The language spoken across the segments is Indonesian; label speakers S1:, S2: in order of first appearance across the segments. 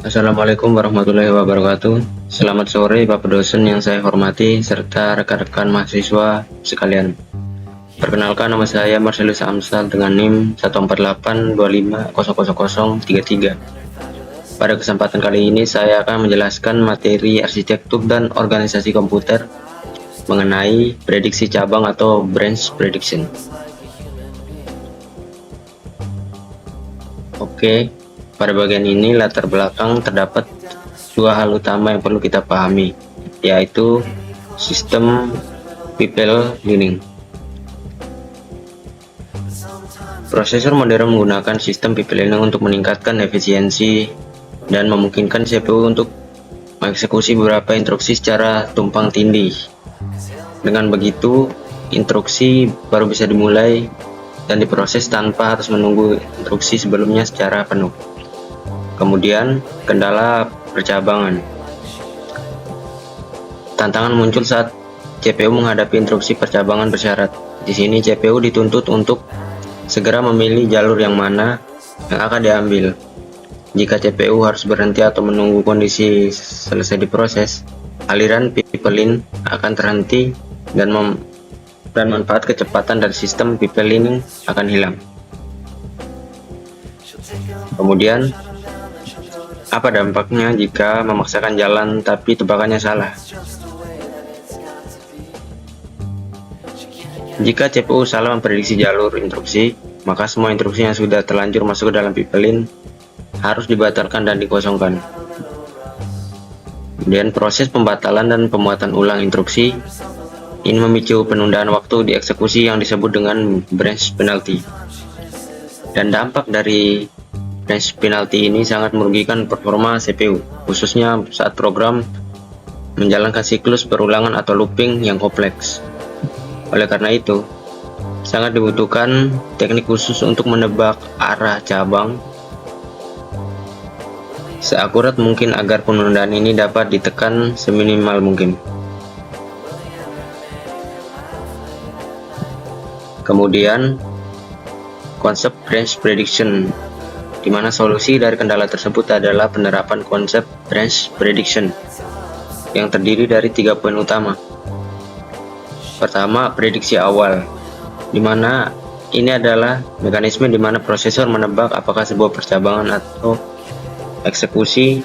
S1: Assalamualaikum warahmatullahi wabarakatuh. Selamat sore Bapak dosen yang saya hormati serta rekan-rekan mahasiswa sekalian. Perkenalkan, nama saya Marcelus Amsal dengan NIM 14825000033. Pada kesempatan kali ini saya akan menjelaskan materi arsitektur dan organisasi komputer mengenai prediksi cabang atau branch prediction. Oke, pada bagian ini latar belakang terdapat dua hal utama yang perlu kita pahami, yaitu sistem people learning. Prosesor modern menggunakan sistem people learning untuk meningkatkan efisiensi dan memungkinkan CPU untuk mengeksekusi beberapa instruksi secara tumpang tindih. Dengan begitu, instruksi baru bisa dimulai dan diproses tanpa harus menunggu instruksi sebelumnya secara penuh. Kemudian, kendala percabangan. Tantangan muncul saat CPU menghadapi instruksi percabangan bersyarat. Di sini CPU dituntut untuk segera memilih jalur yang mana yang akan diambil. Jika CPU harus berhenti atau menunggu kondisi selesai diproses, aliran pipeline akan terhenti dan manfaat kecepatan dari sistem pipelining akan hilang. Kemudian, apa dampaknya jika memaksakan jalan tapi tebakannya salah? Jika CPU salah memprediksi jalur instruksi, maka semua instruksi yang sudah terlanjur masuk ke dalam pipeline harus dibatalkan dan dikosongkan. Kemudian proses pembatalan dan pemuatan ulang instruksi ini memicu penundaan waktu dieksekusi yang disebut dengan branch penalty. Dan dampak dari branch penalty ini sangat merugikan performa CPU, khususnya saat program menjalankan siklus perulangan atau looping yang kompleks. Oleh karena itu, sangat dibutuhkan teknik khusus untuk menebak arah cabang seakurat mungkin agar penundaan ini dapat ditekan seminimal mungkin. Kemudian, konsep branch prediction, di mana solusi dari kendala tersebut adalah penerapan konsep branch prediction yang terdiri dari 3 poin utama. Pertama, prediksi awal, di mana ini adalah mekanisme di mana prosesor menebak apakah sebuah percabangan atau eksekusi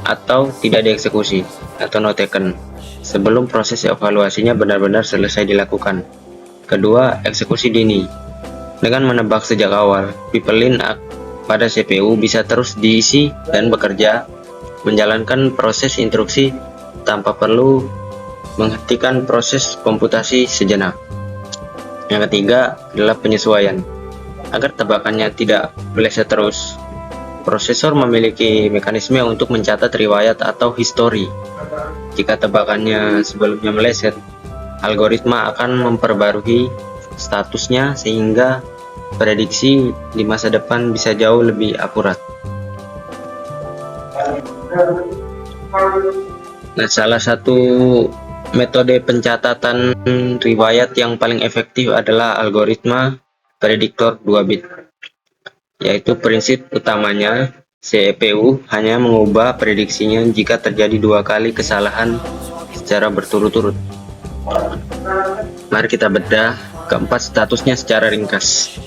S1: atau tidak dieksekusi atau no taken sebelum proses evaluasinya benar-benar selesai dilakukan. Kedua, eksekusi dini. Dengan menebak sejak awal, pipeline pada CPU bisa terus diisi dan bekerja menjalankan proses instruksi tanpa perlu menghentikan proses komputasi sejenak. Yang ketiga adalah penyesuaian. Agar tebakannya tidak meleset terus, prosesor memiliki mekanisme untuk mencatat riwayat atau histori. Jika tebakannya sebelumnya meleset, algoritma akan memperbarui statusnya sehingga prediksi di masa depan bisa jauh lebih akurat. Nah, salah satu metode pencatatan riwayat yang paling efektif adalah algoritma prediktor 2 bit, yaitu prinsip utamanya CPU hanya mengubah prediksinya jika terjadi 2 kali kesalahan secara berturut-turut. Mari kita bedah keempat statusnya secara ringkas.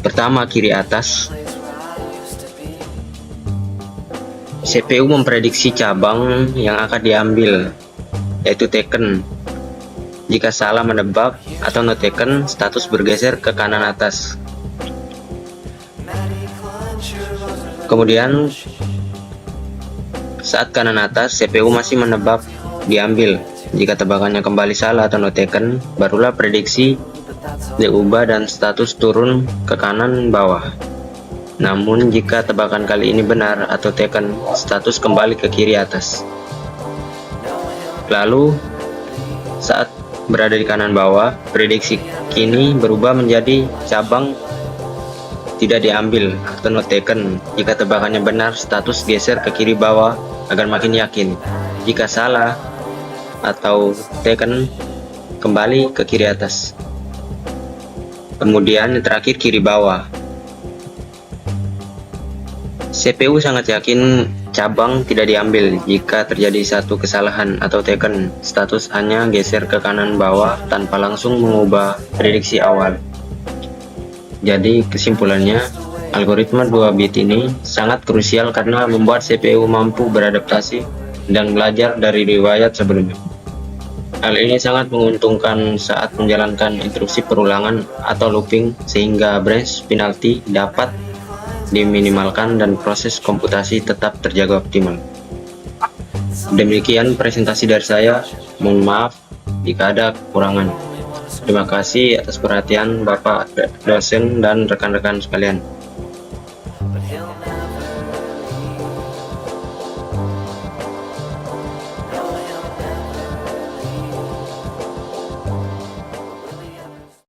S1: Pertama, kiri atas, CPU memprediksi cabang yang akan diambil, yaitu taken. Jika salah menebak atau no taken, status bergeser ke kanan atas. Kemudian saat kanan atas, CPU masih menebak diambil. Jika tebakannya kembali salah atau no taken, barulah prediksi diubah dan status turun ke kanan bawah. Namun jika tebakan kali ini benar atau taken, status kembali ke kiri atas. Lalu saat berada di kanan bawah, prediksi kini berubah menjadi cabang tidak diambil atau no taken. Jika tebakannya benar, status geser ke kiri bawah agar makin yakin. Jika salah atau taken, kembali ke kiri atas. Kemudian yang terakhir kiri bawah. CPU sangat yakin cabang tidak diambil jika terjadi satu kesalahan atau taken. Status hanya geser ke kanan bawah tanpa langsung mengubah prediksi awal. Jadi kesimpulannya, algoritma 2 bit ini sangat krusial karena membuat CPU mampu beradaptasi dan belajar dari riwayat sebelumnya. Hal ini sangat menguntungkan saat menjalankan instruksi perulangan atau looping, sehingga branch penalti dapat diminimalkan dan proses komputasi tetap terjaga optimal. Demikian presentasi dari saya. Mohon maaf jika ada kekurangan. Terima kasih atas perhatian Bapak dosen dan rekan-rekan sekalian.